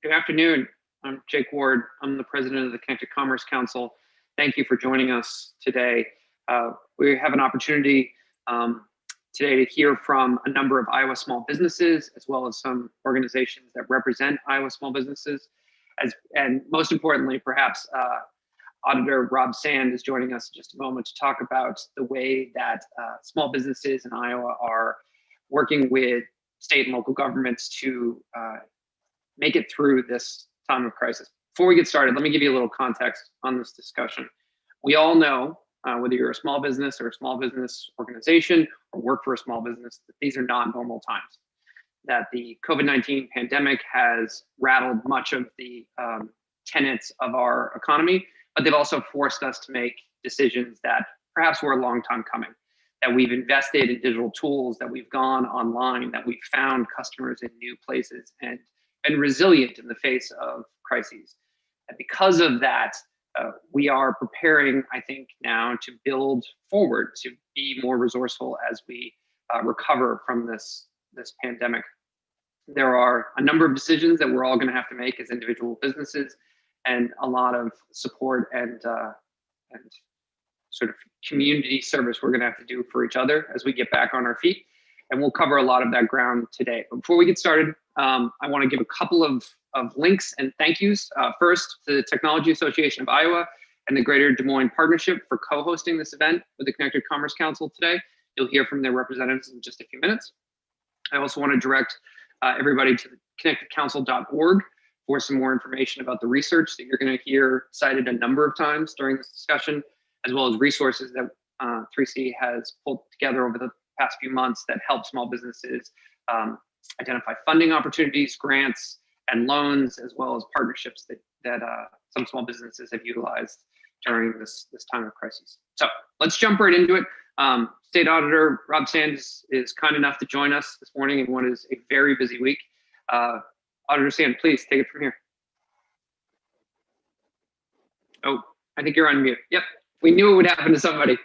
Good afternoon. I'm Jake Ward. I'm the president of the Connected Commerce Council. Thank you for joining us today. We have an opportunity today to hear from a number of Iowa small businesses, as well as some organizations that represent Iowa small businesses. And most importantly, perhaps, Auditor Rob Sand is joining us in just a moment to talk about the way that small businesses in Iowa are working with state and local governments to make it through this time of crisis. Before we get started, let me give you a little context on this discussion. We all know, whether you're a small business or a small business organization or work for a small business, that these are not normal times. That the COVID-19 pandemic has rattled much of the tenets of our economy, but they've also forced us to make decisions that perhaps were a long time coming. That we've invested in digital tools, that we've gone online, that we've found customers in new places, and been resilient in the face of crises. And because of that, we are preparing, I think, now to build forward, to be more resourceful as we recover from this pandemic. There are a number of decisions that we're all going to have to make as individual businesses, and a lot of support and sort of community service we're going to have to do for each other as we get back on our feet. And we'll cover a lot of that ground today. But before we get started, I want to give a couple of links and thank yous. First, to the Technology Association of Iowa and the Greater Des Moines Partnership for co-hosting this event with the Connected Commerce Council today. You'll hear from their representatives in just a few minutes. I also want to direct everybody to connectedcouncil.org for some more information about the research that you're going to hear cited a number of times during this discussion, as well as resources that 3C has pulled together over the past few months that help small businesses identify funding opportunities, grants, and loans, as well as partnerships that some small businesses have utilized during this time of crisis. So let's jump right into it. State Auditor Rob Sand is kind enough to join us this morning in what is a very busy week. Auditor Sand, please take it from here. Oh, I think you're on mute. Yep, we knew it would happen to somebody.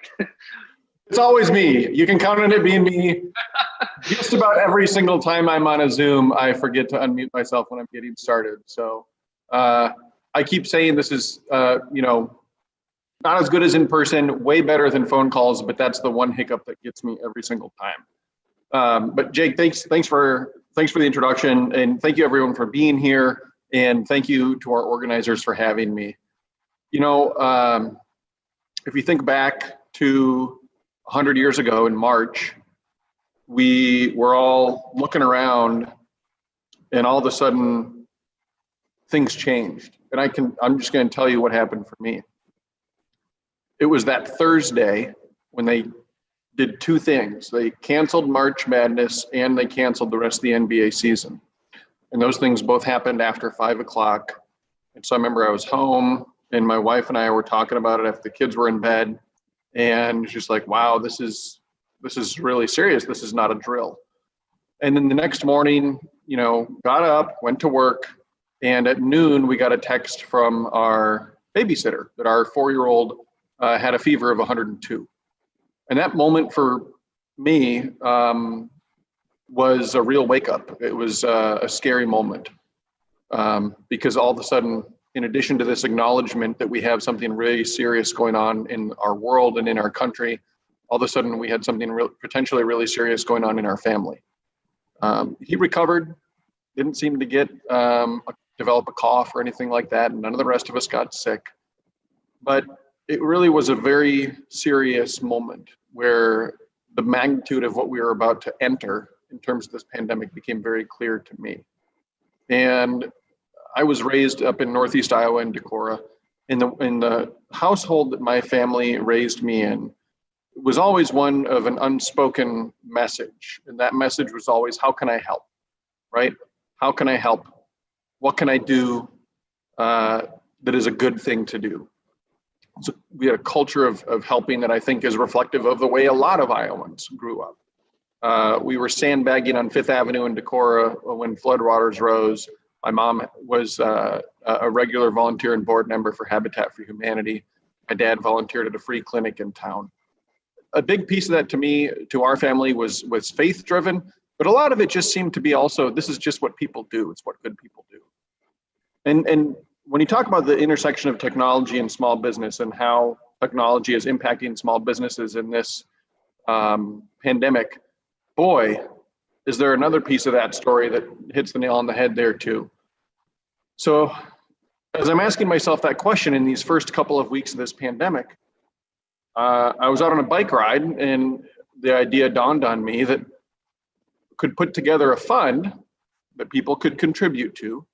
It's always me. You can count on it being me. Just about every single time I'm on a Zoom, I forget to unmute myself when I'm getting started. So I keep saying this is, not as good as in person, way better than phone calls, but that's the one hiccup that gets me every single time. But Jake, thanks for the introduction, and thank you everyone for being here, and thank you to our organizers for having me. If you think back to 100 years ago in March, we were all looking around and all of a sudden things changed. And I'm just going to tell you what happened for me. It was that Thursday when they did two things. They canceled March Madness and they canceled the rest of the NBA season. And those things both happened after 5 o'clock. And so I remember I was home and my wife and I were talking about it after the kids were in bed. And it's just like, wow, this is really serious. This is not a drill. And then the next morning, got up, went to work, and at noon we got a text from our babysitter that our 4-year-old had a fever of 102. And that moment for me was a real wake up. It was a scary moment because all of a sudden, in addition to this acknowledgement that we have something really serious going on in our world and in our country, all of a sudden we had something potentially really serious going on in our family. He recovered, didn't seem to develop a cough or anything like that, and none of the rest of us got sick. But it really was a very serious moment where the magnitude of what we were about to enter in terms of this pandemic became very clear to me. And I was raised up in Northeast Iowa in Decorah. In the household that my family raised me in, it was always one of an unspoken message. And that message was always, how can I help, right? How can I help? What can I do that is a good thing to do? So we had a culture of helping that I think is reflective of the way a lot of Iowans grew up. We were sandbagging on Fifth Avenue in Decorah when floodwaters rose. My mom was a regular volunteer and board member for Habitat for Humanity. My dad volunteered at a free clinic in town. A big piece of that to our family was faith driven, but a lot of it just seemed to be also, this is just what people do. It's what good people do. And when you talk about the intersection of technology and small business and how technology is impacting small businesses in this pandemic, boy, is there another piece of that story that hits the nail on the head there too. So as I'm asking myself that question in these first couple of weeks of this pandemic, I was out on a bike ride and the idea dawned on me that could put together a fund that people could contribute to,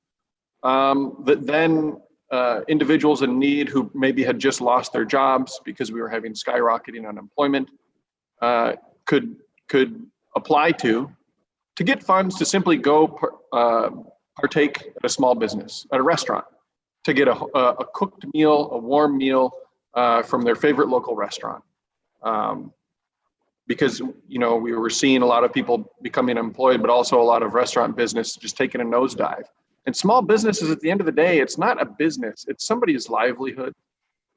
that then individuals in need who maybe had just lost their jobs because we were having skyrocketing unemployment could apply to get funds to simply go partake at a small business, at a restaurant, to get a cooked meal, a warm meal from their favorite local restaurant. Because, you know, we were seeing a lot of people becoming employed, but also a lot of restaurant business just taking a nosedive. And small businesses, at the end of the day, it's not a business, it's somebody's livelihood,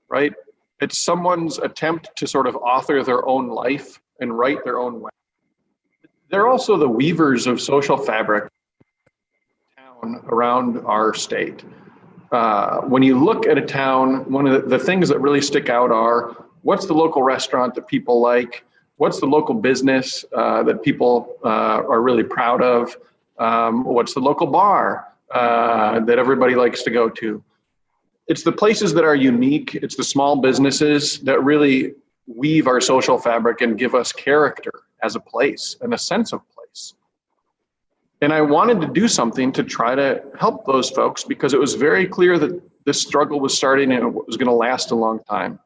right? It's someone's attempt to sort of author their own life and write their own way. They're also the weavers of social fabric around our state. When you look at a town, one of the things that really stick out are, what's the local restaurant that people like? What's the local business that people are really proud of? What's the local bar that everybody likes to go to? It's the places that are unique. It's the small businesses that really weave our social fabric and give us character as a place and a sense of place. And I wanted to do something to try to help those folks because it was very clear that this struggle was starting and it was going to last a long time.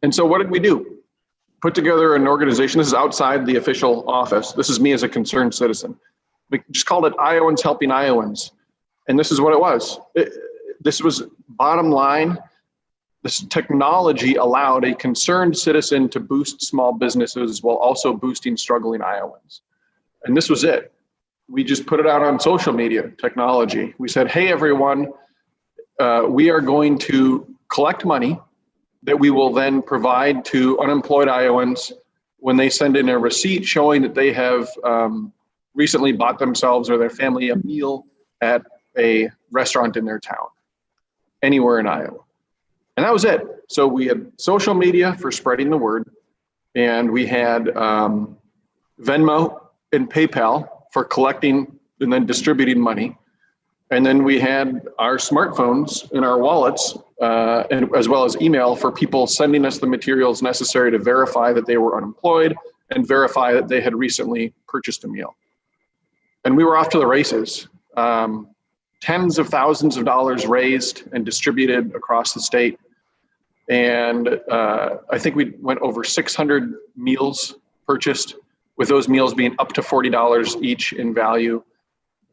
And so what did we do? Put together an organization. This is outside the official office. This is me as a concerned citizen. We just called it Iowans Helping Iowans. And this is what it was. This was bottom line. This technology allowed a concerned citizen to boost small businesses while also boosting struggling Iowans. And this was it. We just put it out on social media, technology. We said, hey, everyone, we are going to collect money that we will then provide to unemployed Iowans when they send in a receipt showing that they have recently bought themselves or their family a meal at a restaurant in their town, anywhere in Iowa. And that was it. So we had social media for spreading the word, and we had Venmo and PayPal for collecting and then distributing money. And then we had our smartphones and our wallets, and as well as email for people sending us the materials necessary to verify that they were unemployed and verify that they had recently purchased a meal. And we were off to the races. Tens of thousands of dollars raised and distributed across the state. And I think we went over 600 meals purchased, with those meals being up to $40 each in value.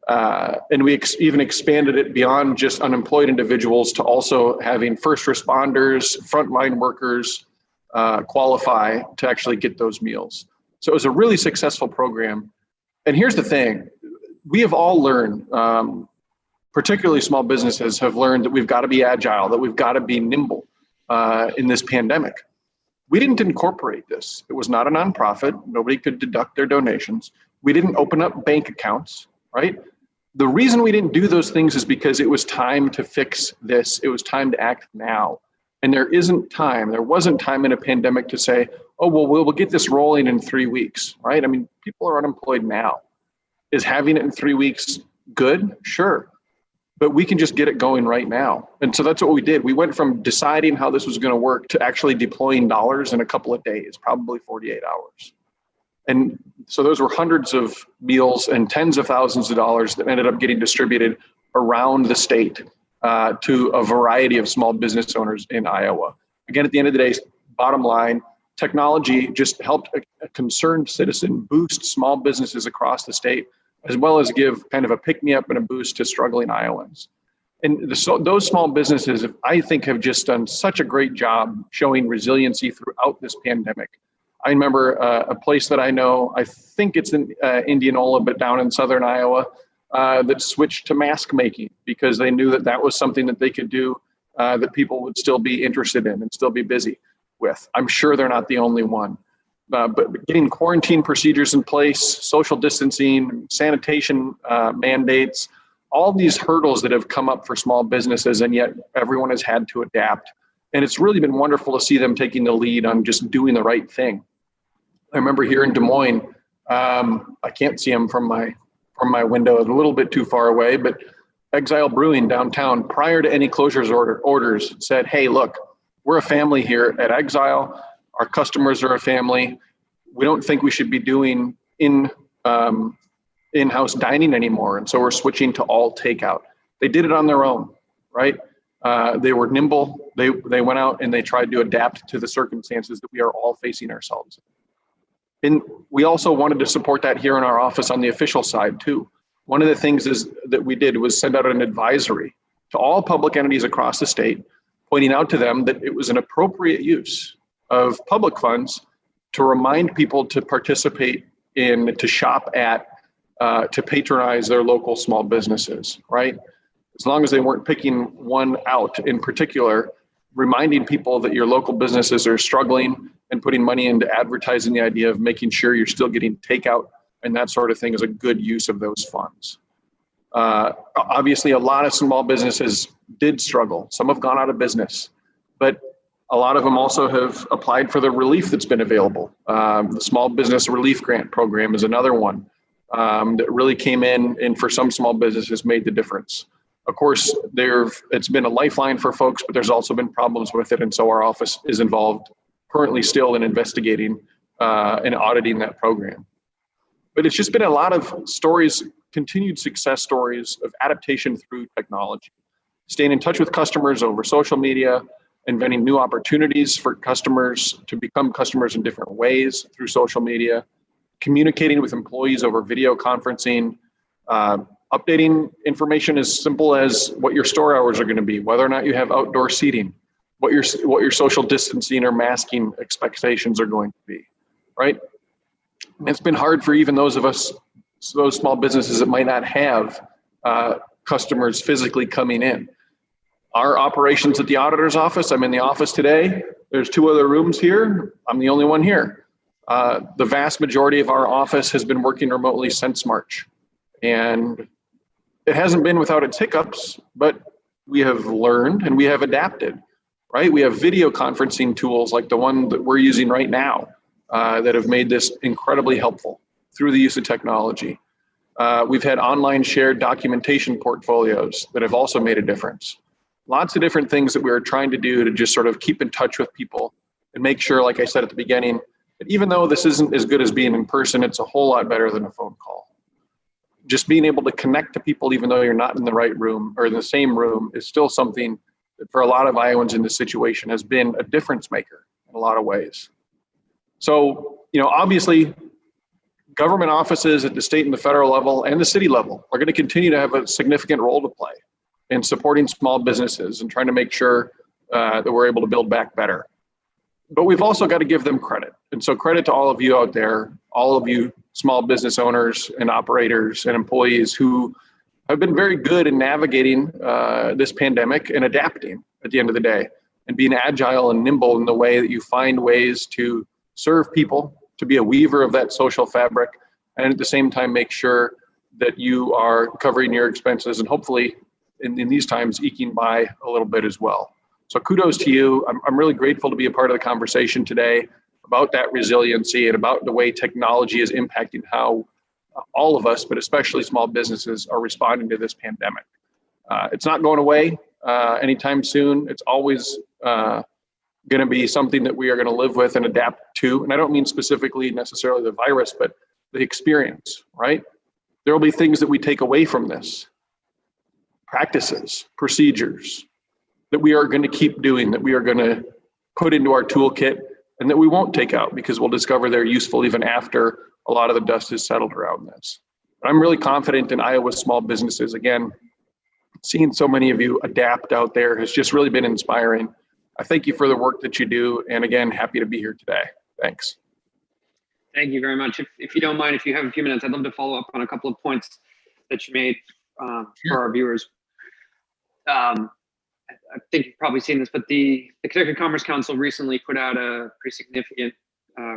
And we even expanded it beyond just unemployed individuals to also having first responders, frontline workers qualify to actually get those meals. So it was a really successful program. And here's the thing, we have all learned, particularly small businesses have learned that we've got to be agile, that we've got to be nimble in this pandemic. We didn't incorporate this. It was not a nonprofit. Nobody could deduct their donations. We didn't open up bank accounts, right? The reason we didn't do those things is because it was time to fix this. It was time to act now. And there wasn't time in a pandemic to say, oh, well, we'll get this rolling in 3 weeks, right? I mean, people are unemployed now. Is having it in 3 weeks good? Sure. But we can just get it going right now. And so that's what we did. We went from deciding how this was going to work to actually deploying dollars in a couple of days, probably 48 hours. And so those were hundreds of meals and tens of thousands of dollars that ended up getting distributed around the state to a variety of small business owners in Iowa. Again, at the end of the day, bottom line, technology just helped a concerned citizen boost small businesses across the state, as well as give kind of a pick-me-up and a boost to struggling Iowans. And those small businesses, I think, have just done such a great job showing resiliency throughout this pandemic. I remember a place that I know, I think it's in Indianola, but down in southern Iowa, that switched to mask making because they knew that that was something that they could do that people would still be interested in and still be busy with. I'm sure they're not the only one. But getting quarantine procedures in place, social distancing, sanitation mandates, all these hurdles that have come up for small businesses, and yet everyone has had to adapt. And it's really been wonderful to see them taking the lead on just doing the right thing. I remember here in Des Moines, I can't see them from my window, a little bit too far away, but Exile Brewing downtown, prior to any closures orders, said, hey, look, we're a family here at Exile. Our customers are a family. We don't think we should be doing in-house dining anymore. And so we're switching to all takeout. They did it on their own, right? They were nimble. They went out and they tried to adapt to the circumstances that we are all facing ourselves. And we also wanted to support that here in our office on the official side too. One of the things that we did was send out an advisory to all public entities across the state, pointing out to them that it was an appropriate use of public funds to remind people to participate in, to shop at, to patronize their local small businesses, right? As long as they weren't picking one out in particular, reminding people that your local businesses are struggling and putting money into advertising the idea of making sure you're still getting takeout and that sort of thing is a good use of those funds. Obviously, a lot of small businesses did struggle. Some have gone out of business, but a lot of them also have applied for the relief that's been available. The Small Business Relief Grant Program is another one that really came in and for some small businesses made the difference. Of course, it's been a lifeline for folks, but there's also been problems with it. And so our office is involved currently still in investigating and auditing that program. But it's just been a lot of stories, continued success stories of adaptation through technology, staying in touch with customers over social media, inventing new opportunities for customers to become customers in different ways through social media, communicating with employees over video conferencing, updating information as simple as what your store hours are going to be, whether or not you have outdoor seating, what your social distancing or masking expectations are going to be, right? It's been hard for even those of us, those small businesses that might not have customers physically coming in. Our operations at the auditor's office, I'm in the office today. There's 2 other rooms here. I'm the only one here. The vast majority of our office has been working remotely since March. And it hasn't been without its hiccups, but we have learned and we have adapted, right? We have video conferencing tools like the one that we're using right now that have made this incredibly helpful through the use of technology. We've had online shared documentation portfolios that have also made a difference. Lots of different things that we are trying to do to just sort of keep in touch with people and make sure, like I said at the beginning, that even though this isn't as good as being in person, it's a whole lot better than a phone call. Just being able to connect to people, even though you're not in the right room or in the same room, is still something that for a lot of Iowans in this situation has been a difference maker in a lot of ways. So, obviously, government offices at the state and the federal level and the city level are going to continue to have a significant role to play in supporting small businesses and trying to make sure that we're able to build back better. But we've also got to give them credit. And so credit to all of you out there, all of you small business owners and operators and employees who have been very good in navigating this pandemic and adapting at the end of the day and being agile and nimble in the way that you find ways to serve people, to be a weaver of that social fabric, and at the same time make sure that you are covering your expenses and hopefully in these times eking by a little bit as well. So kudos to you. I'm really grateful to be a part of the conversation today about that resiliency and about the way technology is impacting how all of us, but especially small businesses, are responding to this pandemic. It's not going away anytime soon. It's always going to be something that we are going to live with and adapt to. And I don't mean specifically necessarily the virus, but the experience, right? There will be things that we take away from this, practices, procedures that we are going to keep doing, that we are going to put into our toolkit and that we won't take out because we'll discover they're useful even after a lot of the dust has settled around this. But I'm really confident in Iowa's small businesses. Again, seeing so many of you adapt out there has just really been inspiring. I thank you for the work that you do. And again, happy to be here today. Thanks. Thank you very much. If you don't mind, if you have a few minutes, I'd love to follow up on a couple of points that you made for our viewers. I think you've probably seen this, but the Connecticut Commerce Council recently put out a pretty significant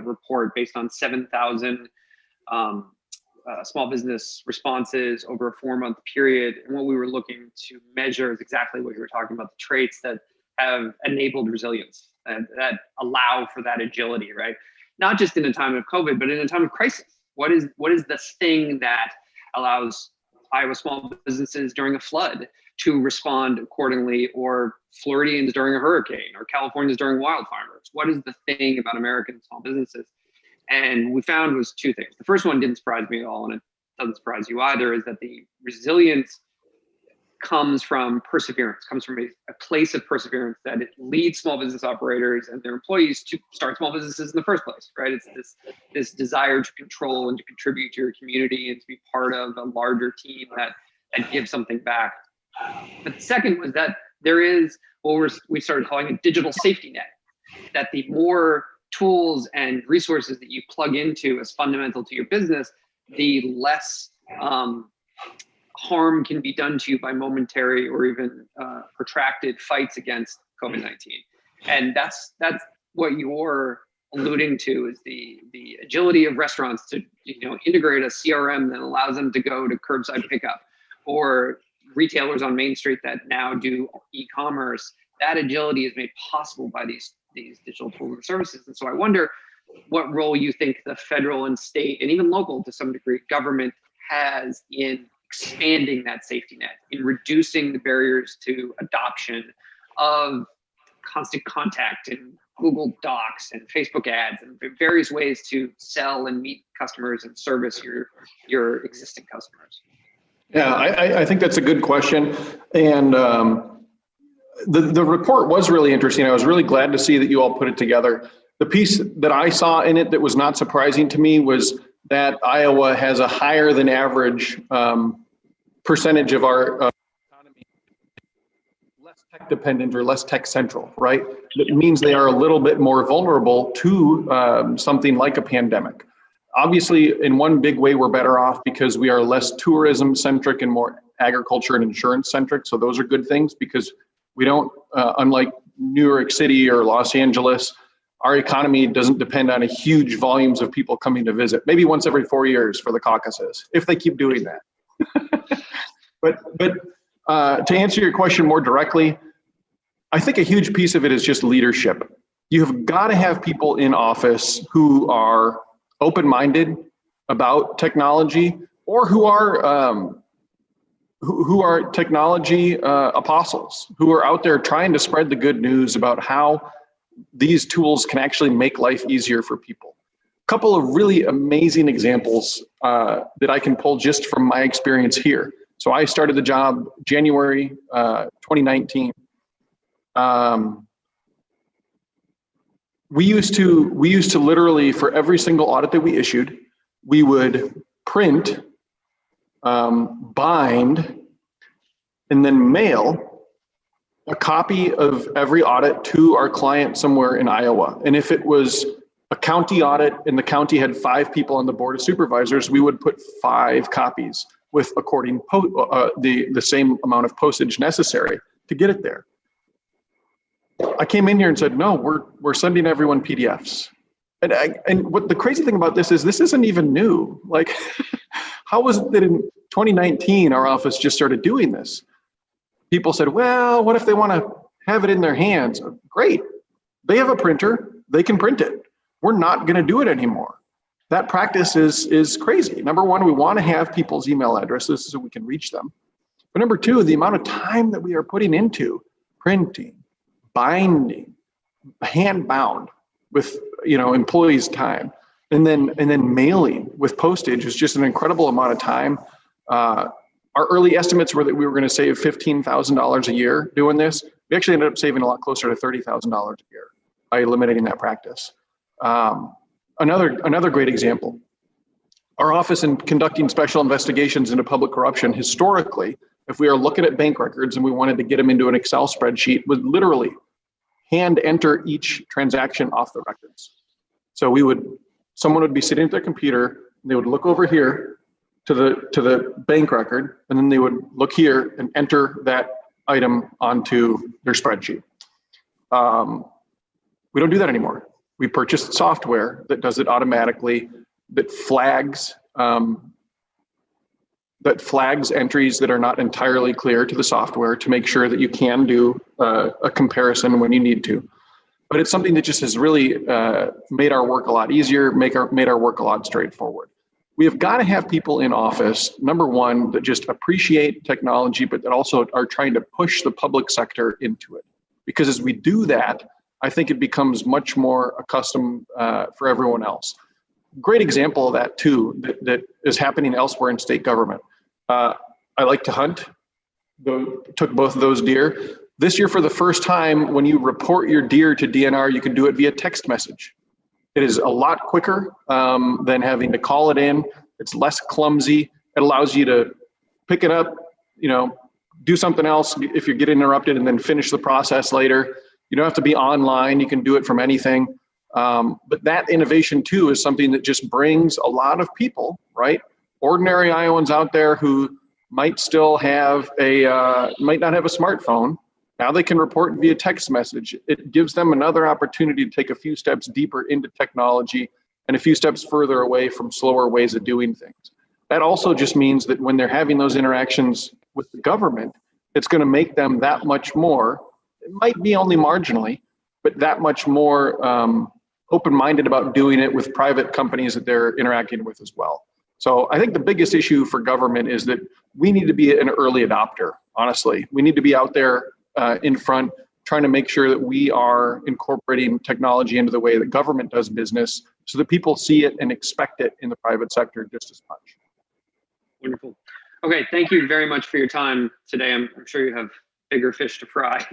report based on 7,000 small business responses over a 4-month period. And what we were looking to measure is exactly what you were talking about, the traits that have enabled resilience and that allow for that agility, right? Not just in a time of COVID, but in a time of crisis. What is the thing that allows Iowa small businesses during a flood to respond accordingly, or Floridians during a hurricane, or Californians during wildfires? What is the thing about American small businesses? And we found was 2 things. The first one didn't surprise me at all, and it doesn't surprise you either, is that the resilience comes from perseverance, comes from a place of perseverance that it leads small business operators and their employees to start small businesses in the first place, right? It's this desire to control and to contribute to your community and to be part of a larger team that gives something back. But the second was that there is what we started calling a digital safety net, that the more tools and resources that you plug into as fundamental to your business, the less harm can be done to you by momentary or even protracted fights against COVID-19. And that's what you're alluding to, is the agility of restaurants to integrate a CRM that allows them to go to curbside pickup, or retailers on Main Street that now do e-commerce. That agility is made possible by these digital tools and services. And so I wonder what role you think the federal and state, and even local to some degree, government has in expanding that safety net, in reducing the barriers to adoption of constant contact and Google Docs and Facebook ads and various ways to sell and meet customers and service your existing customers. Yeah, I think that's a good question. And the report was really interesting. I was really glad to see that you all put it together. The piece that I saw in it that was not surprising to me was that Iowa has a higher than average percentage of our economy less tech dependent or less tech central, right? That means they are a little bit more vulnerable to something like a pandemic. Obviously, in one big way, we're better off because we are less tourism centric and more agriculture and insurance centric. So those are good things, because we don't, unlike New York City or Los Angeles, our economy doesn't depend on a huge volumes of people coming to visit, maybe once every 4 years for the caucuses, if they keep doing that. But to answer your question more directly, I think a huge piece of it is just leadership. You have got to have people in office who are open-minded about technology, or who are technology apostles, who are out there trying to spread the good news about how these tools can actually make life easier for people. A couple of really amazing examples that I can pull just from my experience here. So I started the job January 2019. We used to literally, for every single audit that we issued, we would print, bind, and then mail a copy of every audit to our client somewhere in Iowa. And if it was a county audit and the county had 5 people on the board of supervisors, we would put 5 copies with the same amount of postage necessary to get it there. I came in here and said, no, we're sending everyone PDFs. And what the crazy thing about this isn't even new. Like, how was it that in 2019, our office just started doing this? People said, well, what if they want to have it in their hands? Great. They have a printer. They can print it. We're not going to do it anymore. That practice is crazy. Number one, we want to have people's email addresses so we can reach them. But number two, the amount of time that we are putting into printing, binding, hand bound with employees' time, and then mailing with postage is just an incredible amount of time. Our early estimates were that we were going to save $15,000 a year doing this. We actually ended up saving a lot closer to $30,000 a year by eliminating that practice. Another great example, our office in conducting special investigations into public corruption, historically, if we are looking at bank records and we wanted to get them into an Excel spreadsheet, would literally hand enter each transaction off the records. So someone would be sitting at their computer, and they would look over here to the bank record, and then they would look here and enter that item onto their spreadsheet. We don't do that anymore. We purchased software that does it automatically, that flags that flags entries that are not entirely clear to the software to make sure that you can do a comparison when you need to. But it's something that just has really made our work a lot easier, made our work a lot straightforward. We have got to have people in office, number one, that just appreciate technology, but that also are trying to push the public sector into it. Because as we do that, I think it becomes much more accustomed for everyone else. Great example of that too, that is happening elsewhere in state government. I like to hunt, took both of those deer. This year, for the first time, when you report your deer to DNR, you can do it via text message. It is a lot quicker than having to call it in. It's less clumsy. It allows you to pick it up, do something else if you get interrupted, and then finish the process later. You don't have to be online. You can do it from anything. But that innovation too is something that just brings a lot of people, right? Ordinary Iowans out there who might still have might not have a smartphone. Now they can report via text message. It gives them another opportunity to take a few steps deeper into technology and a few steps further away from slower ways of doing things. That also just means that when they're having those interactions with the government, it's going to make them that much more, it might be only marginally, but that much more open-minded about doing it with private companies that they're interacting with as well. So I think the biggest issue for government is that we need to be an early adopter, honestly. We need to be out there in front, trying to make sure that we are incorporating technology into the way that government does business so that people see it and expect it in the private sector just as much. Wonderful. Okay, thank you very much for your time today. I'm sure you have bigger fish to fry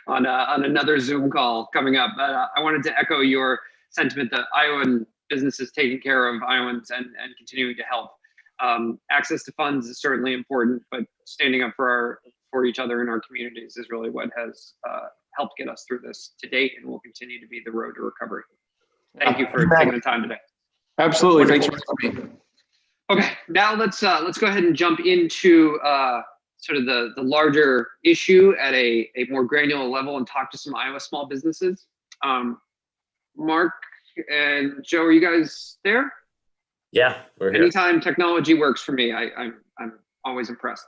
on another Zoom call coming up. But I wanted to echo your sentiment that Iowan businesses taking care of Iowans and continuing to help. Access to funds is certainly important, but standing up for each other in our communities is really what has helped get us through this to date and will continue to be the road to recovery. Thank you for taking the time today. Absolutely. Wonderful. Thanks for having me. Okay, now let's go ahead and jump into sort of the larger issue at a more granular level and talk to some Iowa small businesses. Mark and Joe, are you guys there? Yeah, we're here. Anytime technology works for me, I'm always impressed.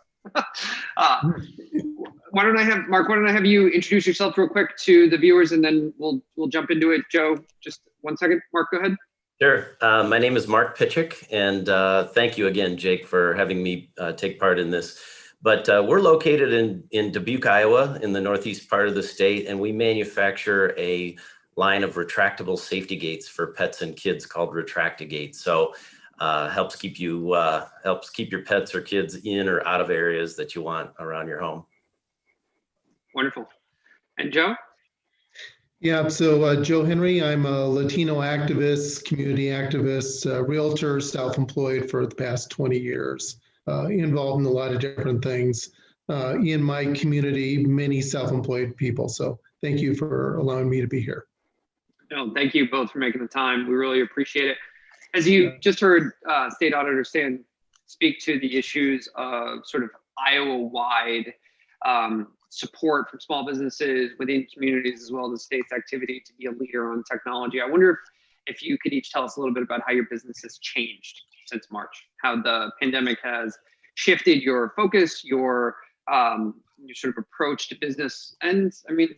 Why don't I have you introduce yourself real quick to the viewers, and then we'll jump into it. Joe, just 1 second. Mark, go ahead. Sure. My name is Mark Pitchick, and thank you again, Jake, for having me take part in this. But we're located in Dubuque, Iowa, in the northeast part of the state, and we manufacture a line of retractable safety gates for pets and kids called Retracti-Gate. So helps keep your pets or kids in or out of areas that you want around your home. Wonderful. And Joe? Yeah, so Joe Henry, I'm a Latino activist, community activist, realtor, self-employed for the past 20 years, involved in a lot of different things. In my community, many self-employed people. So thank you for allowing me to be here. No, thank you both for making the time. We really appreciate it. As you just heard State Auditor Stan speak to the issues of sort of Iowa-wide support from small businesses within communities, as well as the state's activity to be a leader on technology, I wonder if you could each tell us a little bit about how your business has changed since March, how the pandemic has shifted your focus, your sort of approach to business, and I mean,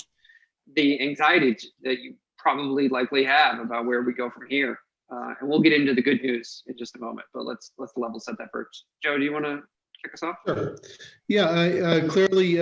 the anxiety that you probably likely have about where we go from here. And we'll get into the good news in just a moment, but let's level set that first. Joe, do you want to kick us off? Sure. Yeah, I clearly,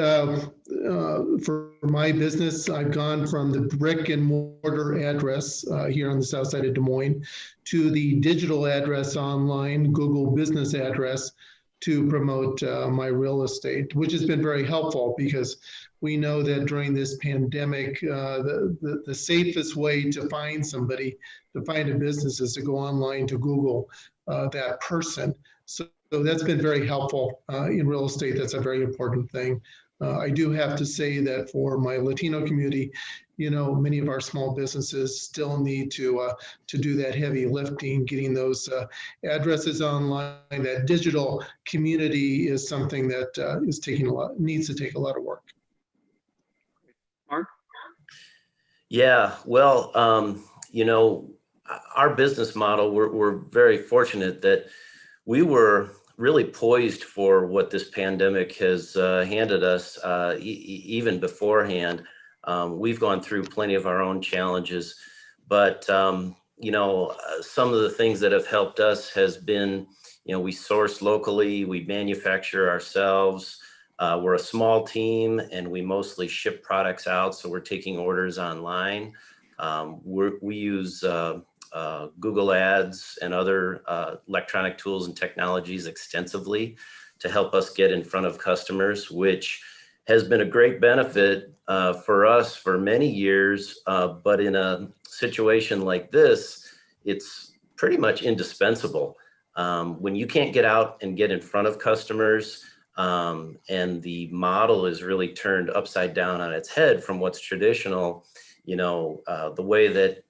for my business, I've gone from the brick and mortar address here on the south side of Des Moines to the digital address online, Google business address, to promote my real estate, which has been very helpful because we know that during this pandemic, the safest way to find somebody, to find a business, is to go online to Google that person. So that's been very helpful in real estate. That's a very important thing. I do have to say that for my Latino community, many of our small businesses still need to do that heavy lifting, getting those addresses online. That digital community is something that needs to take a lot of work. Mark? Yeah, well, our business model, we're very fortunate that we were really poised for what this pandemic has handed us, even beforehand. We've gone through plenty of our own challenges, but some of the things that have helped us has been, we source locally, we manufacture ourselves. We're a small team and we mostly ship products out, so we're taking orders online. We use Google Ads and other electronic tools and technologies extensively to help us get in front of customers, which has been a great benefit for us for many years. But in a situation like this, it's pretty much indispensable. When you can't get out and get in front of customers, and the model is really turned upside down on its head from what's traditional, the way that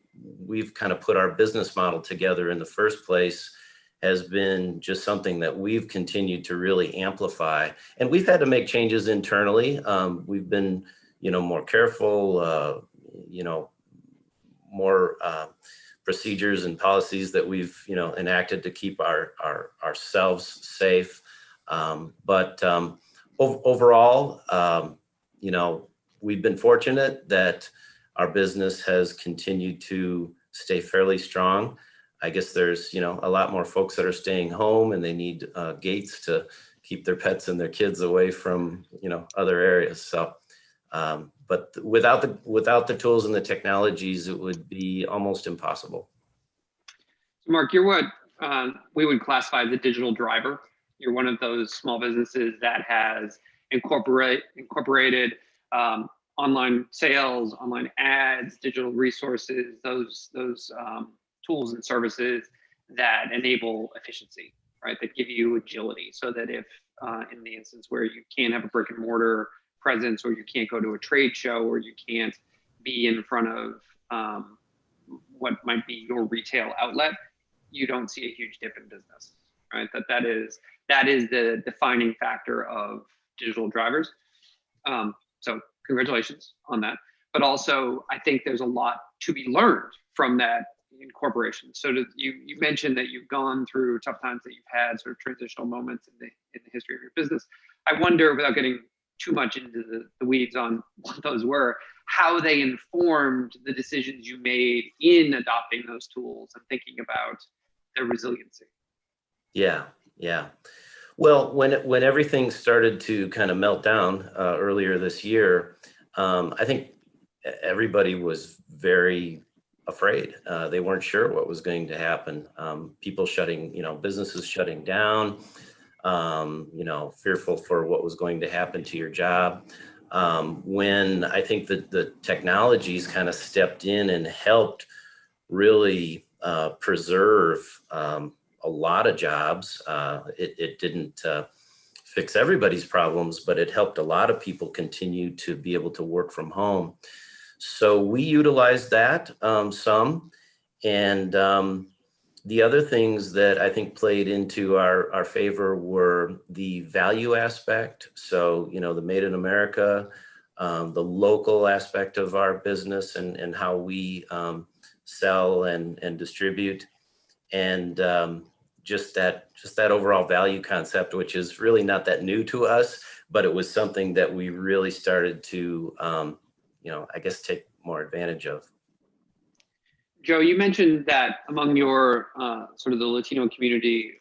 we've kind of put our business model together in the first place has been just something that we've continued to really amplify. And we've had to make changes internally. We've been, more careful, more procedures and policies that we've, enacted to keep ourselves safe. But overall, we've been fortunate that our business has continued to stay fairly strong. I guess there's, a lot more folks that are staying home and they need gates to keep their pets and their kids away from, other areas. So, but without the tools and the technologies, it would be almost impossible. So Mark, you're what we would classify as a digital driver. You're one of those small businesses that has incorporated online sales, online ads, digital resources, those tools and services that enable efficiency, right? That give you agility, so that if in the instance where you can't have a brick and mortar presence, or you can't go to a trade show, or you can't be in front of what might be your retail outlet, you don't see a huge dip in business, right? That is the defining factor of digital drivers. So congratulations on that. But also, I think there's a lot to be learned from that incorporation. So you mentioned that you've gone through tough times, that you've had sort of transitional moments in the history of your business. I wonder, without getting too much into the weeds on what those were, how they informed the decisions you made in adopting those tools and thinking about their resiliency. Yeah. Well, when everything started to kind of melt down earlier this year, I think everybody was very afraid. They weren't sure what was going to happen. People shutting, businesses shutting down, fearful for what was going to happen to your job. When I think that the technologies kind of stepped in and helped really preserve a lot of jobs. It didn't fix everybody's problems, but it helped a lot of people continue to be able to work from home. So we utilized that some. And the other things that I think played into our favor were the value aspect. So, the Made in America, the local aspect of our business and how we sell and distribute. And just that overall value concept, which is really not that new to us, but it was something that we really started to, I guess, take more advantage of. Joe, you mentioned that among your sort of the Latino community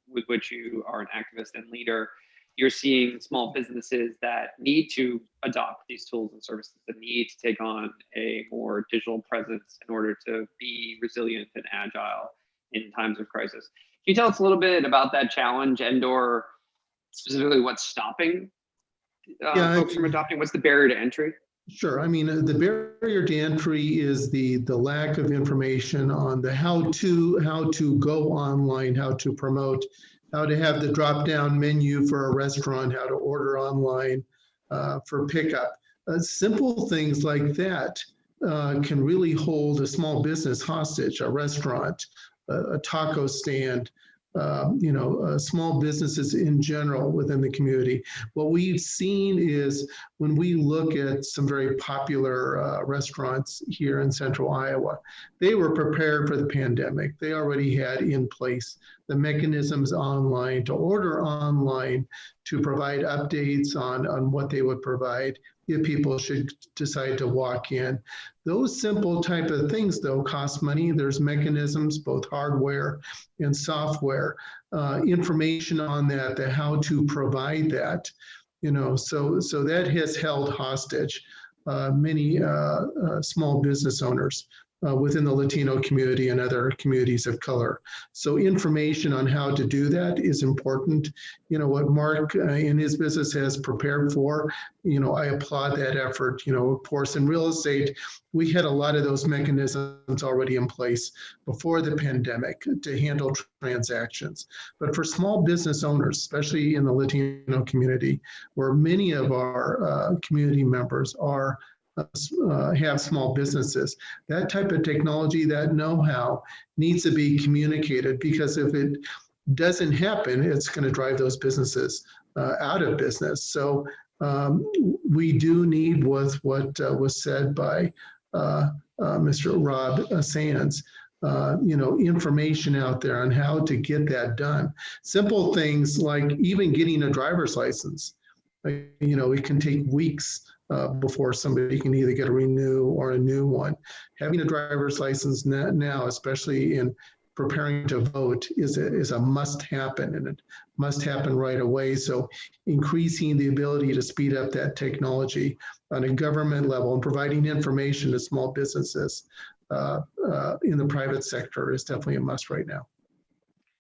with which you are an activist and leader, you're seeing small businesses that need to adopt these tools and services, that need to take on a more digital presence in order to be resilient and agile in times of crisis. Can you tell us a little bit about that challenge and/or specifically what's stopping folks from adopting? What's the barrier to entry? Sure. I mean, the barrier to entry is the lack of information on the how to go online, how to promote, how to have the drop-down menu for a restaurant, how to order online for pickup. Simple things like that can really hold a small business hostage, a restaurant, a taco stand, small businesses in general within the community. What we've seen is when we look at some very popular restaurants here in central Iowa, they were prepared for the pandemic. They already had in place the mechanisms online, to order online, to provide updates on what they would provide if people should decide to walk in. Those simple type of things, though, cost money. There's mechanisms, both hardware and software, information on that, the how to provide that, so that has held hostage many small business owners within the Latino community and other communities of color. So information on how to do that is important. What Mark in his business has prepared for, I applaud that effort. Of course, in real estate, we had a lot of those mechanisms already in place before the pandemic to handle transactions. But for small business owners, especially in the Latino community, where many of our community members are have small businesses, that type of technology, that know-how needs to be communicated, because if it doesn't happen, it's going to drive those businesses out of business. So we do need what was said by Mr. Rob Sands, information out there on how to get that done. Simple things like even getting a driver's license. It can take weeks before somebody can either get a renew or a new one. Having a driver's license now, especially in preparing to vote, is a must happen, and it must happen right away. So increasing the ability to speed up that technology on a government level and providing information to small businesses in the private sector is definitely a must right now.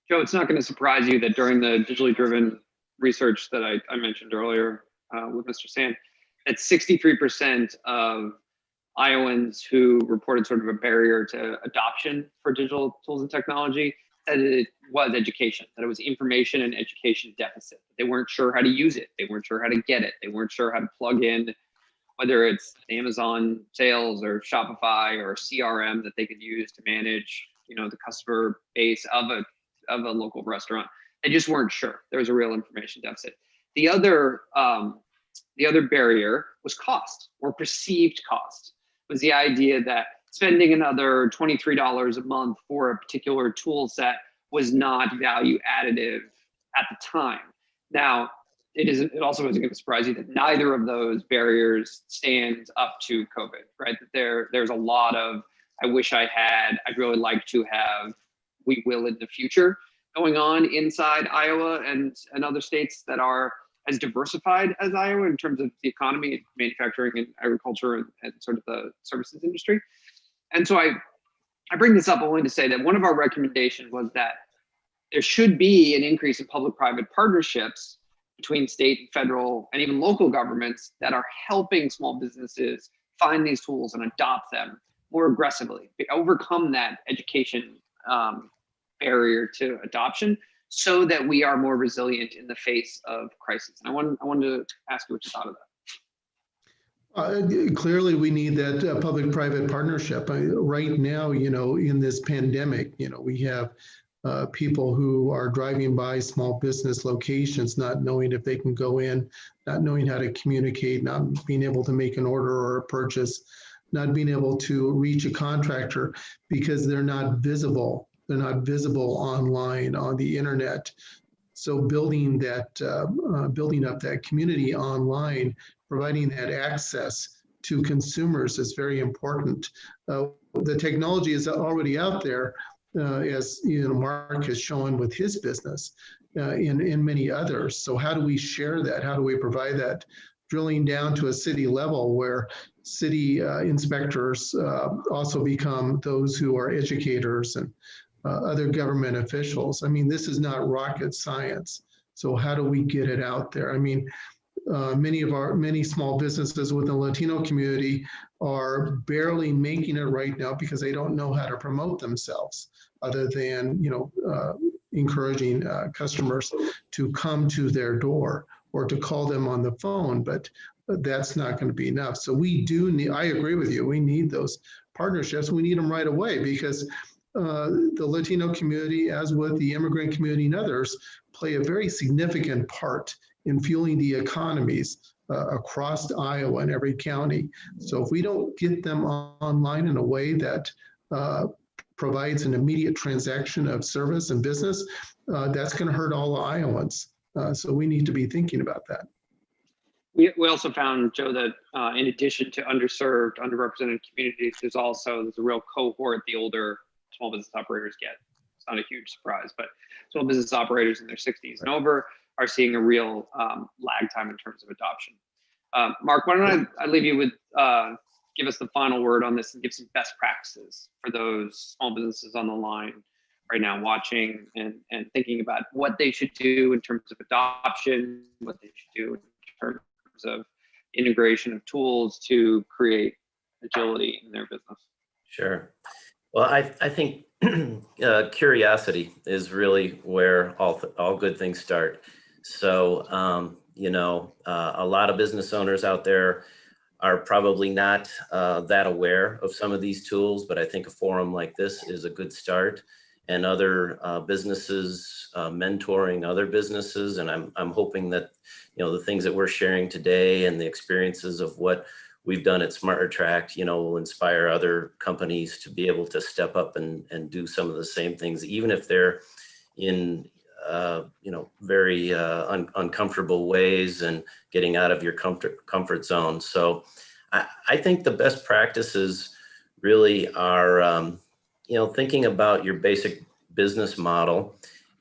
Joe, it's not going to surprise you that during the digitally driven research that I mentioned earlier with Mr. Sand, that 63% of Iowans who reported sort of a barrier to adoption for digital tools and technology, that it was education, that it was information and education deficit. They weren't sure how to use it. They weren't sure how to get it. They weren't sure how to plug in, whether it's Amazon sales or Shopify or CRM that they could use to manage, the customer base of a local restaurant. They just weren't sure. There was a real information deficit. The other barrier was cost, or perceived cost. It was the idea that spending another $23 a month for a particular tool set was not value additive at the time. Now, it also isn't going to surprise you that neither of those barriers stands up to COVID, right? That there's a lot of, I wish I had, I'd really like to have, we will in the future, going on inside Iowa and other states that are as diversified as Iowa in terms of the economy, manufacturing and agriculture and sort of the services industry. And so I bring this up only to say that one of our recommendations was that there should be an increase in public-private partnerships between state, federal, and even local governments that are helping small businesses find these tools and adopt them more aggressively, overcome that education barrier to adoption, so that we are more resilient in the face of crisis. And I wanted to ask you what you thought of that. Clearly, we need that public-private partnership. Right now, in this pandemic, we have people who are driving by small business locations, not knowing if they can go in, not knowing how to communicate, not being able to make an order or a purchase, not being able to reach a contractor because they're not visible. They're not visible online on the internet. So building up that community online, providing that access to consumers is very important. The technology is already out there, as Mark has shown with his business, and many others. So how do we share that? How do we provide that? Drilling down to a city level where city inspectors also become those who are educators and other government officials. I mean, this is not rocket science. So how do we get it out there? I mean, many small businesses within the Latino community are barely making it right now because they don't know how to promote themselves, other than encouraging customers to come to their door or to call them on the phone. But that's not going to be enough. So we do need, I agree with you, we need those partnerships. We need them right away, because the Latino community, as with the immigrant community and others, play a very significant part in fueling the economies across Iowa and every county. So if we don't get them online in a way that provides an immediate transaction of service and business, that's going to hurt all Iowans. So we need to be thinking about that. We also found, Joe, that in addition to underserved, underrepresented communities, there's a real cohort the older small business operators get. It's not a huge surprise, but small business operators in their 60s and over are seeing a real lag time in terms of adoption. Mark, why don't I leave you with, give us the final word on this and give some best practices for those small businesses on the line right now watching and thinking about what they should do in terms of adoption, what they should do in terms of integration of tools to create agility in their business. Sure. Well, I think curiosity is really where all good things start. So, a lot of business owners out there are probably not that aware of some of these tools, but I think a forum like this is a good start. And other businesses mentoring other businesses, and I'm hoping that the things that we're sharing today and the experiences of what we've done at Smart Attract, will inspire other companies to be able to step up and do some of the same things, even if they're in very uncomfortable ways and getting out of your comfort zone. So I think the best practices really are thinking about your basic business model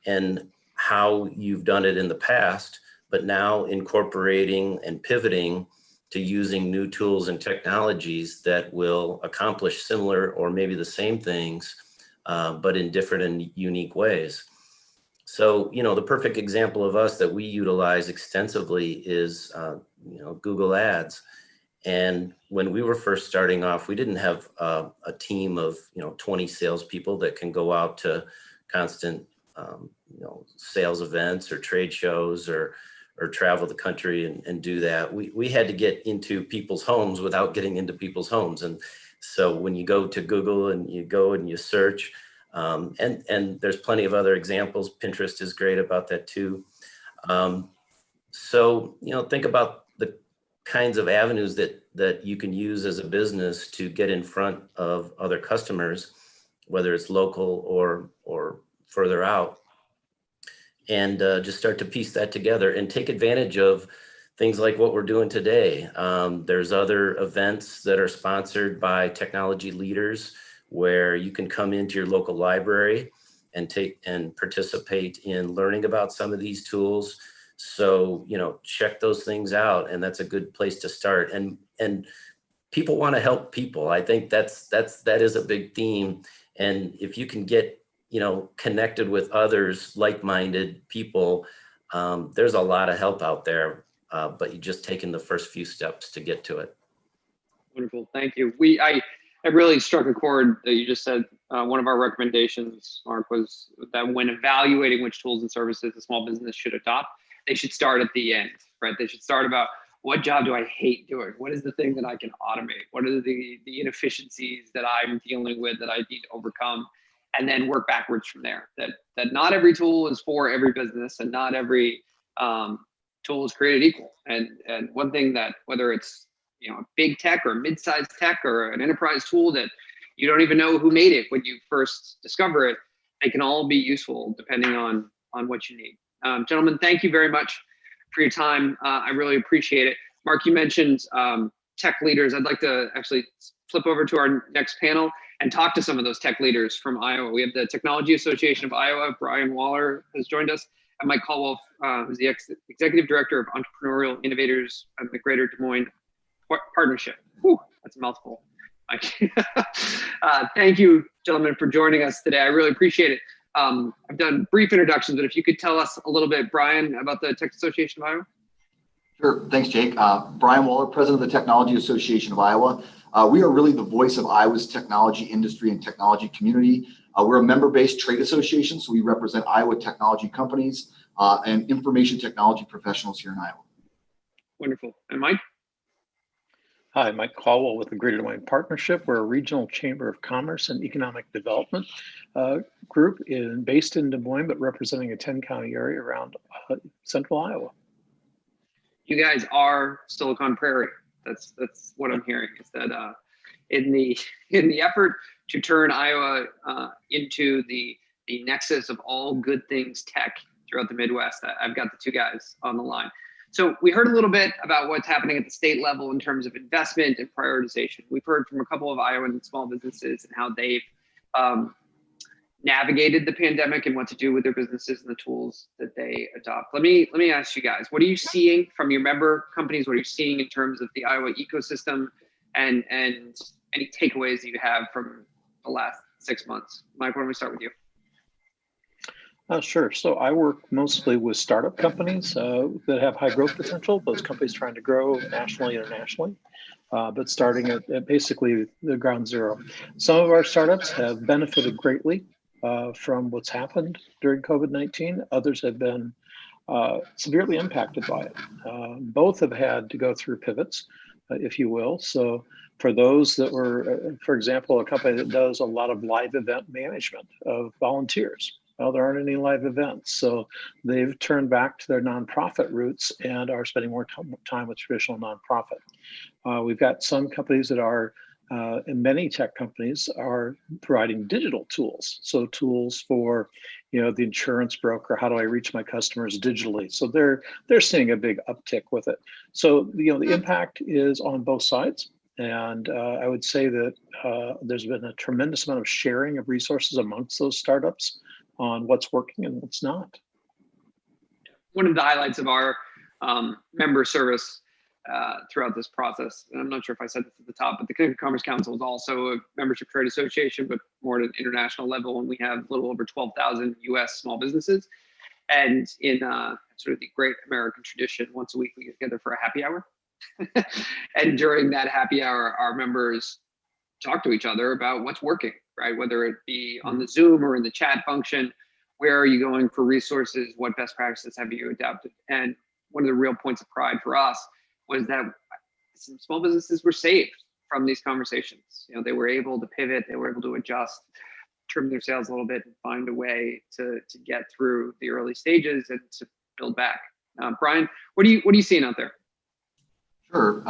and how you've done it in the past, but now incorporating and pivoting to using new tools and technologies that will accomplish similar or maybe the same things, but in different and unique ways. So, the perfect example of us that we utilize extensively is, Google Ads. And when we were first starting off, we didn't have a team of 20 salespeople that can go out to constant sales events or trade shows or travel the country and do that. We had to get into people's homes without getting into people's homes. And so when you go to Google and you go and you search, and there's plenty of other examples. Pinterest is great about that too. So think about the kinds of avenues that you can use as a business to get in front of other customers, whether it's local or further out, and just start to piece that together and take advantage of things like what we're doing today. There's other events that are sponsored by technology leaders where you can come into your local library and participate in learning about some of these tools. So, check those things out, and that's a good place to start. And people want to help people. I think that is a big theme. And if you can get, connected with others, like-minded people, there's a lot of help out there, but you just taking the first few steps to get to it. Wonderful, thank you. I really struck a chord that you just said. One of our recommendations, Mark, was that when evaluating which tools and services a small business should adopt, they should start at the end, right? They should start about, what job do I hate doing? What is the thing that I can automate? What are the inefficiencies that I'm dealing with that I need to overcome? And then work backwards from there. That not every tool is for every business, and not every tool is created equal. And one thing that, whether it's a big tech or mid-sized tech or an enterprise tool that you don't even know who made it when you first discover it, they can all be useful depending on what you need. Gentlemen, thank you very much for your time. I really appreciate it. Mark, you mentioned tech leaders. I'd like to actually flip over to our next panel and talk to some of those tech leaders from Iowa. We have the Technology Association of Iowa. Brian Waller has joined us, and Mike Caldwell, who's the Executive Director of Entrepreneurial Innovators at the Greater Des Moines Partnership. Whew, that's a mouthful. Thank you, gentlemen, for joining us today. I really appreciate it. I've done brief introductions, but if you could tell us a little bit, Brian, about the Tech Association of Iowa. Sure. Thanks, Jake. Brian Waller, President of the Technology Association of Iowa. We are really the voice of Iowa's technology industry and technology community. We're a member-based trade association, so we represent Iowa technology companies and information technology professionals here in Iowa. Wonderful. And Mike? Hi, Mike Caldwell with the Greater Des Moines Partnership. We're a regional chamber of commerce and economic development group based in Des Moines, but representing a 10-county area around central Iowa. You guys are Silicon Prairie. That's what I'm hearing, is that in the effort to turn Iowa into the the nexus of all good things tech throughout the Midwest. I've got the two guys on the line. So we heard a little bit about what's happening at the state level in terms of investment and prioritization. We've heard from a couple of Iowan small businesses and how they've navigated the pandemic and what to do with their businesses and the tools that they adopt. Let me ask you guys, what are you seeing from your member companies? What are you seeing in terms of the Iowa ecosystem, and any takeaways that you have from the last 6 months? Mike, why don't we start with you? Sure. So I work mostly with startup companies that have high growth potential. Those companies trying to grow nationally, internationally, but starting at basically the ground zero. Some of our startups have benefited greatly from what's happened during COVID-19. Others have been severely impacted by it. Both have had to go through pivots, if you will. So for those that were, for example, a company that does a lot of live event management of volunteers. Well, there aren't any live events. So they've turned back to their nonprofit roots and are spending more time with traditional nonprofit. We've got some companies that are, and many tech companies are providing digital tools. So tools for, the insurance broker, how do I reach my customers digitally? So they're seeing a big uptick with it. So, the impact is on both sides. And I would say that there's been a tremendous amount of sharing of resources amongst those startups on what's working and what's not. One of the highlights of our member service throughout this process, and I'm not sure if I said this at the top, but the Connected Commerce Council is also a membership trade association, but more at an international level, and we have a little over 12,000 US small businesses. And in sort of the great American tradition, once a week we get together for a happy hour. And during that happy hour, our members talk to each other about what's working, right? Whether it be on the Zoom or in the chat function, where are you going for resources? What best practices have you adopted? And one of the real points of pride for us was that some small businesses were saved from these conversations. They were able to pivot, they were able to adjust, trim their sales a little bit, and find a way to get through the early stages and to build back. Brian, what are you seeing out there? Sure.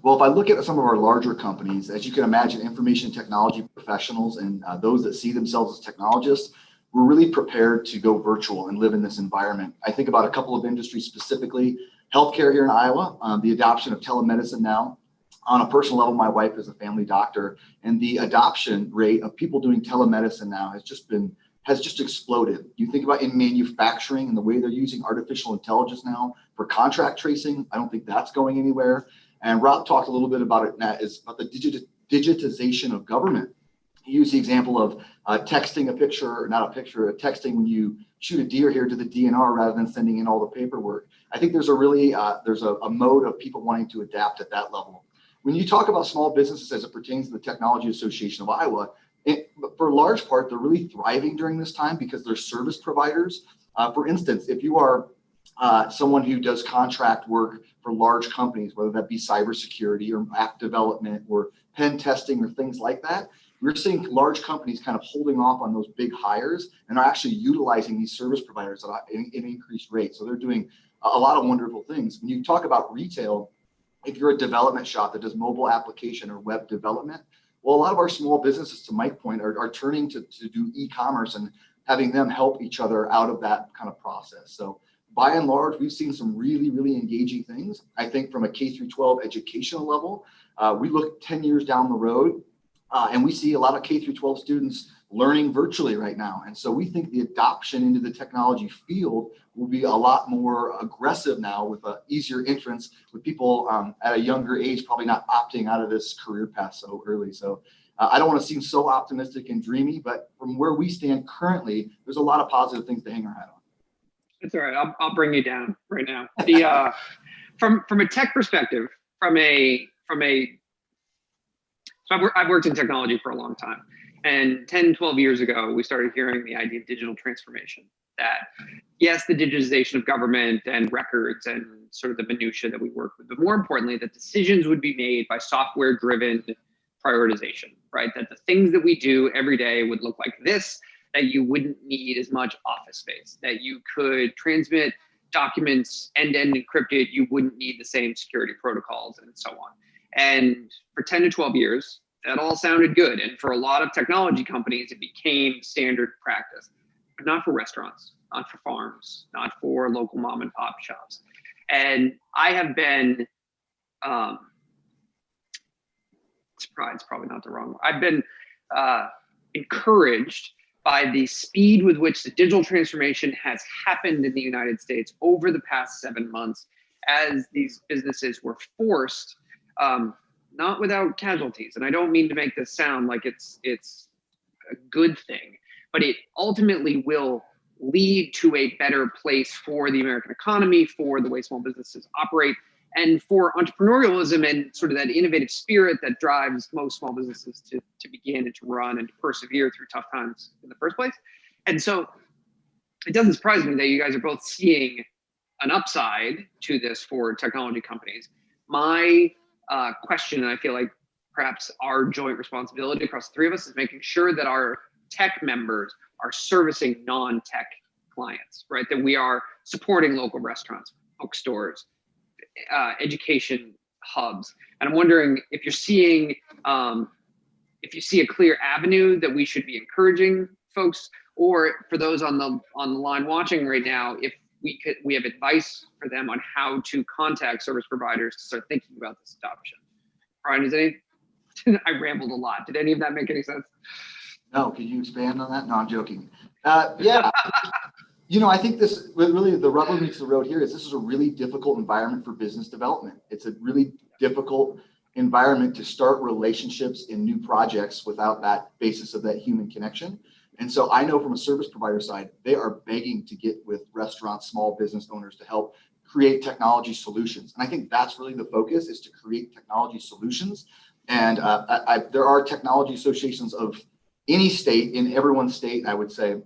Well, if I look at some of our larger companies, as you can imagine, information technology professionals and those that see themselves as technologists, we're really prepared to go virtual and live in this environment. I think about a couple of industries specifically, healthcare here in Iowa, the adoption of telemedicine now. On a personal level, my wife is a family doctor, and the adoption rate of people doing telemedicine now has just exploded. You think about in manufacturing and the way they're using artificial intelligence now for contract tracing. I don't think that's going anywhere. And Rob talked a little bit about it, Matt, is about the digitization of government. He used the example of texting a picture, or not a picture, texting when you shoot a deer here to the DNR rather than sending in all the paperwork. I think there's a mode of people wanting to adapt at that level. When you talk about small businesses as it pertains to the Technology Association of Iowa, for a large part, they're really thriving during this time because they're service providers. For instance, if you are someone who does contract work for large companies, whether that be cybersecurity or app development or pen testing or things like that, we're seeing large companies kind of holding off on those big hires and are actually utilizing these service providers at an increased rate. So they're doing a lot of wonderful things. When you talk about retail, if you're a development shop that does mobile application or web development, well, a lot of our small businesses, to Mike's point, are turning to do e-commerce and having them help each other out of that kind of process. So by and large, we've seen some really, really engaging things. I think from a K through 12 educational level, we look 10 years down the road and we see a lot of K through 12 students learning virtually right now. And so we think the adoption into the technology field will be a lot more aggressive now with an easier entrance with people at a younger age, probably not opting out of this career path so early. So I don't want to seem so optimistic and dreamy, but from where we stand currently, there's a lot of positive things to hang our hat on. That's all right. I'll bring you down right now. The from a tech perspective, so I've worked in technology for a long time. And 10, 12 years ago, we started hearing the idea of digital transformation. That, yes, the digitization of government and records and sort of the minutia that we work with, but more importantly, that decisions would be made by software-driven prioritization, right? That the things that we do every day would look like this, that you wouldn't need as much office space, that you could transmit documents end-to-end encrypted, you wouldn't need the same security protocols and so on. And for 10 to 12 years, that all sounded good. And for a lot of technology companies, it became standard practice. but not for restaurants, not for farms, not for local mom and pop shops. And I have been, surprised, probably not the wrong word. I've been encouraged by the speed with which the digital transformation has happened in the United States over the past 7 months, as these businesses were forced, not without casualties. And I don't mean to make this sound like it's a good thing, but it ultimately will lead to a better place for the American economy, for the way small businesses operate, and for entrepreneurialism and sort of that innovative spirit that drives most small businesses to begin and to run and to persevere through tough times in the first place. And so it doesn't surprise me that you guys are both seeing an upside to this for technology companies. My question, and I feel like perhaps our joint responsibility across the three of us, is making sure that our tech members are servicing non-tech clients, right? That we are supporting local restaurants, bookstores, education hubs. And I'm wondering if you're seeing, if you see a clear avenue that we should be encouraging folks, or for those on the line watching right now, if we have advice for them on how to contact service providers to start thinking about this adoption. Brian, I rambled a lot. Did any of that make any sense? No, can you expand on that? No, I'm joking. Yeah. I think this really, the rubber meets the road here, is this is a really difficult environment for business development. It's a really difficult environment to start relationships in new projects without that basis of that human connection. And so I know from a service provider side, they are begging to get with restaurants, small business owners to help create technology solutions. And I think that's really the focus, is to create technology solutions. And there are technology associations of any state, in everyone's state, I would say.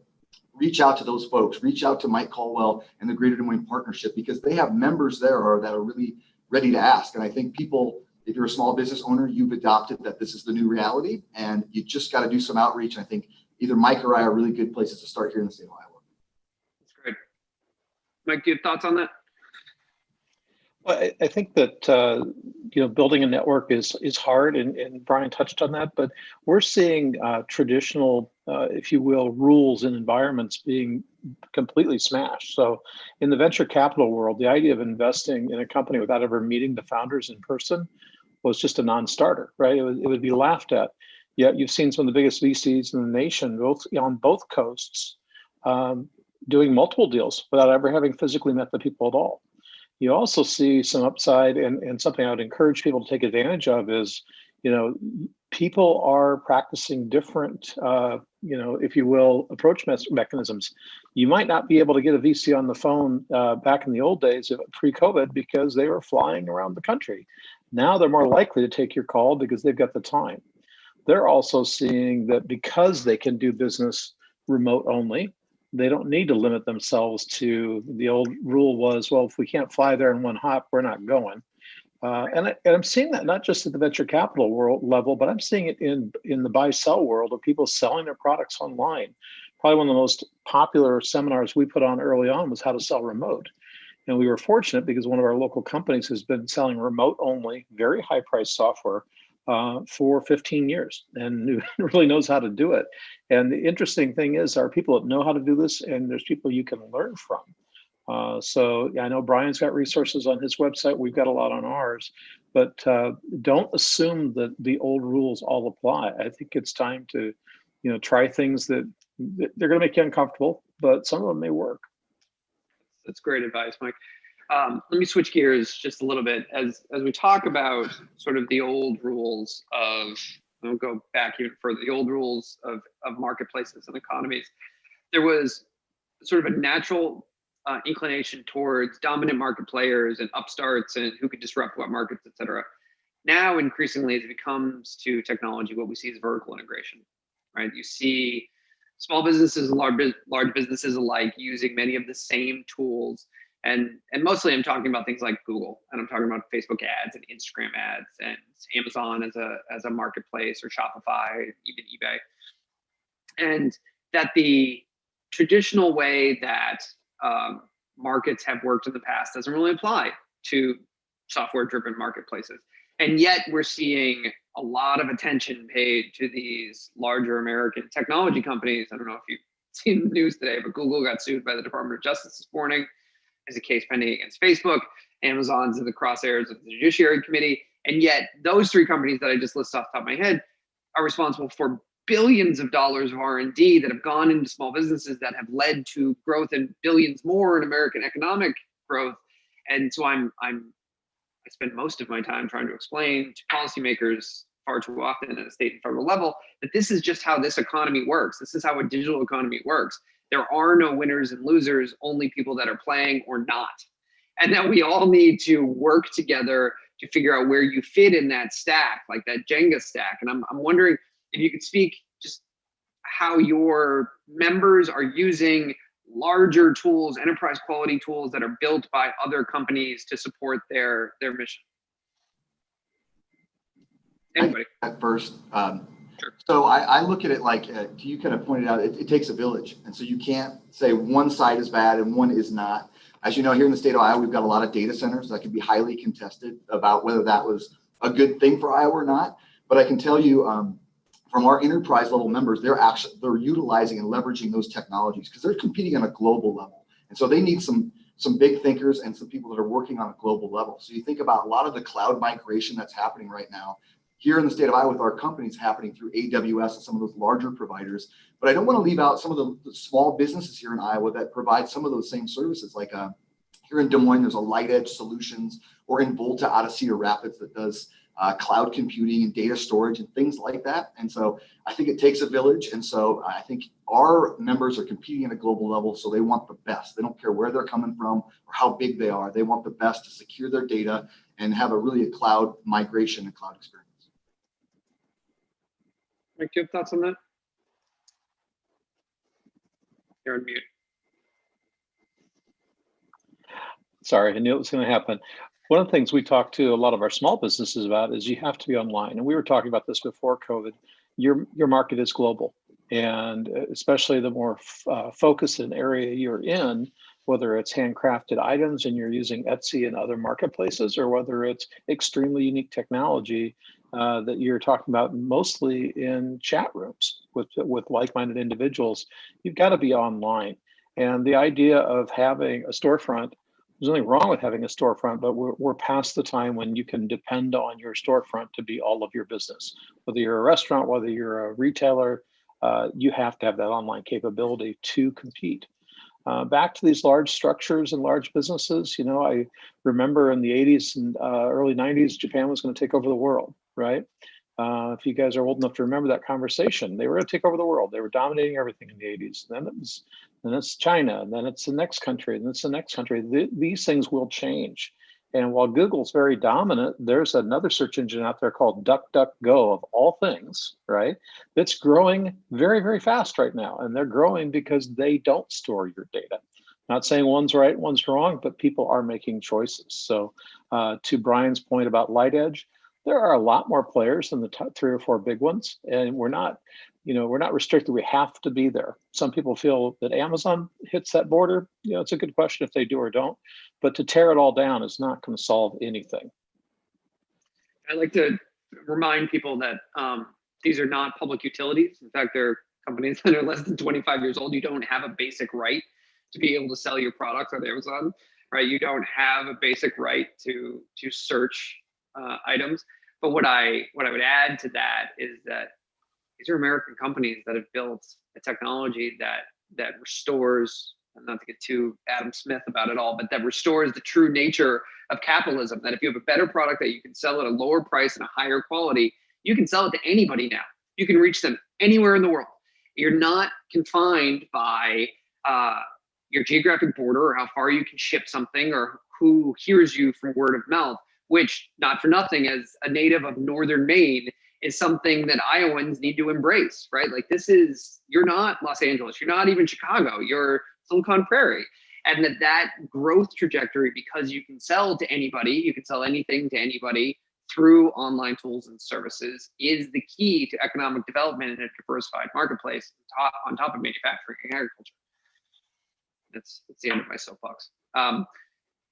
Reach out to those folks, reach out to Mike Caldwell and the Greater Des Moines Partnership, because they have members there that are really ready to ask. And I think people, if you're a small business owner, you've adopted that this is the new reality, and you just got to do some outreach. And I think either Mike or I are really good places to start here in the state of Iowa. That's great. Mike, do you have thoughts on that? Well, I think that building a network is hard, and Brian touched on that. But we're seeing traditional, if you will, rules and environments being completely smashed. So, in the venture capital world, the idea of investing in a company without ever meeting the founders in person was just a non-starter, right? It would be laughed at. Yet you've seen some of the biggest VCs in the nation, on both coasts, doing multiple deals without ever having physically met the people at all. You also see some upside, and something I would encourage people to take advantage of is, people are practicing different, if you will, approach mechanisms. You might not be able to get a VC on the phone back in the old days, pre-COVID, because they were flying around the country. Now they're more likely to take your call because they've got the time. They're also seeing that because they can do business remote only, they don't need to limit themselves to the old rule was, well, if we can't fly there in one hop, we're not going. And I'm seeing that not just at the venture capital world level, but I'm seeing it in the buy-sell world of people selling their products online. Probably one of the most popular seminars we put on early on was how to sell remote. And we were fortunate because one of our local companies has been selling remote only, very high price software for 15 years and really knows how to do it. And the interesting thing is, there are people that know how to do this, and there's people you can learn from. So I know Brian's got resources on his website. We've got a lot on ours, but don't assume that the old rules all apply. I think it's time to, try things that they're going to make you uncomfortable, but some of them may work. That's great advice, Mike. Let me switch gears just a little bit as we talk about sort of the old rules of, I'll go back even further, the old rules of marketplaces and economies. There was sort of a natural inclination towards dominant market players and upstarts and who could disrupt what markets, et cetera. Now, increasingly, as it comes to technology, what we see is vertical integration, right? You see small businesses and large businesses alike using many of the same tools. And mostly I'm talking about things like Google, and I'm talking about Facebook ads and Instagram ads and Amazon as a marketplace, or Shopify, even eBay. And that the traditional way that markets have worked in the past doesn't really apply to software-driven marketplaces. And yet we're seeing a lot of attention paid to these larger American technology companies. I don't know if you've seen the news today, but Google got sued by the Department of Justice this morning. There's a case pending against Facebook. Amazon's in the crosshairs of the Judiciary Committee. And yet those three companies that I just listed off the top of my head are responsible for billions of dollars of R&D that have gone into small businesses that have led to growth and billions more in American economic growth. And so I spend most of my time trying to explain to policymakers far too often at a state and federal level that this is just how this economy works. This is how a digital economy works. There are no winners and losers, only people that are playing or not. And that we all need to work together to figure out where you fit in that stack, like that Jenga stack. And I'm wondering if you could speak just how your members are using larger tools, enterprise quality tools that are built by other companies to support their mission. Anybody? At first, Sure. So I look at it like you kind of pointed out, it takes a village. And so you can't say one side is bad and one is not. As you know, here in the state of Iowa, we've got a lot of data centers that can be highly contested about whether that was a good thing for Iowa or not. But I can tell you from our enterprise level members, they're utilizing and leveraging those technologies because they're competing on a global level. And so they need some big thinkers and some people that are working on a global level. So you think about a lot of the cloud migration that's happening right now here in the state of Iowa with our companies happening through AWS and some of those larger providers. But I don't want to leave out some of the small businesses here in Iowa that provide some of those same services. Like here in Des Moines, there's a Light Edge Solutions, or in Volta out of Cedar Rapids that does cloud computing and data storage and things like that. And so I think it takes a village. And so I think our members are competing at a global level. So they want the best. They don't care where they're coming from or how big they are. They want the best to secure their data and have a cloud migration and cloud experience. Mike, do you have thoughts on that? You're on mute. Sorry, I knew it was going to happen. One of the things we talk to a lot of our small businesses about is you have to be online. And we were talking about this before COVID. Your market is global. And especially the more focused an area you're in, whether it's handcrafted items and you're using Etsy and other marketplaces, or whether it's extremely unique technology that you're talking about mostly in chat rooms with like-minded individuals, you've got to be online. And the idea of having a storefront, there's nothing wrong with having a storefront, but we're past the time when you can depend on your storefront to be all of your business. Whether you're a restaurant, whether you're a retailer, you have to have that online capability to compete. Back to these large structures and large businesses, I remember in the 80s and early 90s, Japan was going to take over the world, right? If you guys are old enough to remember that conversation, they were going to take over the world. They were dominating everything in the 80s. Then it's China, and then it's the next country, and it's the next country. These things will change. And while Google's very dominant, there's another search engine out there called DuckDuckGo, of all things, right? That's growing very, very fast right now. And they're growing because they don't store your data. Not saying one's right, one's wrong, but people are making choices. So to Brian's point about Light Edge, there are a lot more players than the top 3 or 4 big ones. And we're not restricted. We have to be there. Some people feel that Amazon hits that border. It's a good question if they do or don't. But to tear it all down is not going to solve anything. I'd like to remind people that these are not public utilities. In fact, they're companies that are less than 25 years old. You don't have a basic right to be able to sell your products on Amazon, right? You don't have a basic right to search items. But what I would add to that is that these are American companies that have built a technology that restores, not to get too Adam Smith about it all, but that restores the true nature of capitalism. That if you have a better product that you can sell at a lower price and a higher quality, you can sell it to anybody now. You can reach them anywhere in the world. You're not confined by your geographic border or how far you can ship something or who hears you from word of mouth, which, not for nothing, as a native of northern Maine, is something that Iowans need to embrace, right? Like you're not Los Angeles, you're not even Chicago, you're Silicon Prairie. And that growth trajectory, because you can sell to anybody, you can sell anything to anybody through online tools and services, is the key to economic development in a diversified marketplace on top of manufacturing and agriculture. That's the end of my soapbox.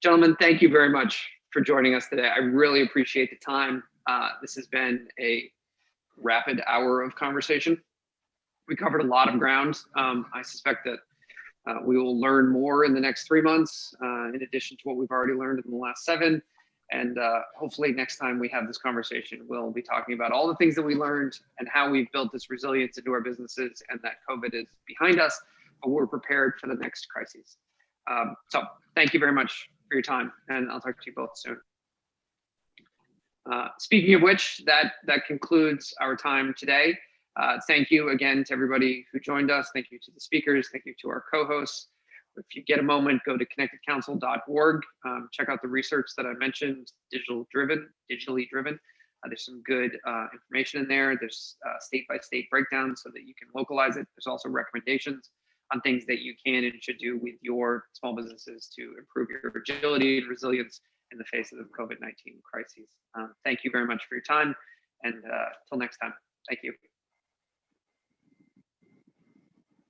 Gentlemen, thank you very much for joining us today. I really appreciate the time. This has been a rapid hour of conversation. we covered a lot of ground. I suspect that we will learn more in the next 3 months, in addition to what we've already learned in the last 7. And hopefully next time we have this conversation, we'll be talking about all the things that we learned and how we've built this resilience into our businesses, and that COVID is behind us, but we're prepared for the next crises. So thank you very much for your time, and I'll talk to you both soon. Speaking of which, that concludes our time today. Thank you again to everybody who joined us. Thank you to the speakers. Thank you to our co-hosts. If you get a moment, go to connectedcouncil.org. Check out the research that I mentioned, digitally driven. There's some good information in there. There's state-by-state breakdowns so that you can localize it. There's also recommendations on things that you can and should do with your small businesses to improve your agility and resilience in the face of the COVID-19 crises. Thank you very much for your time, and till next time. Thank you.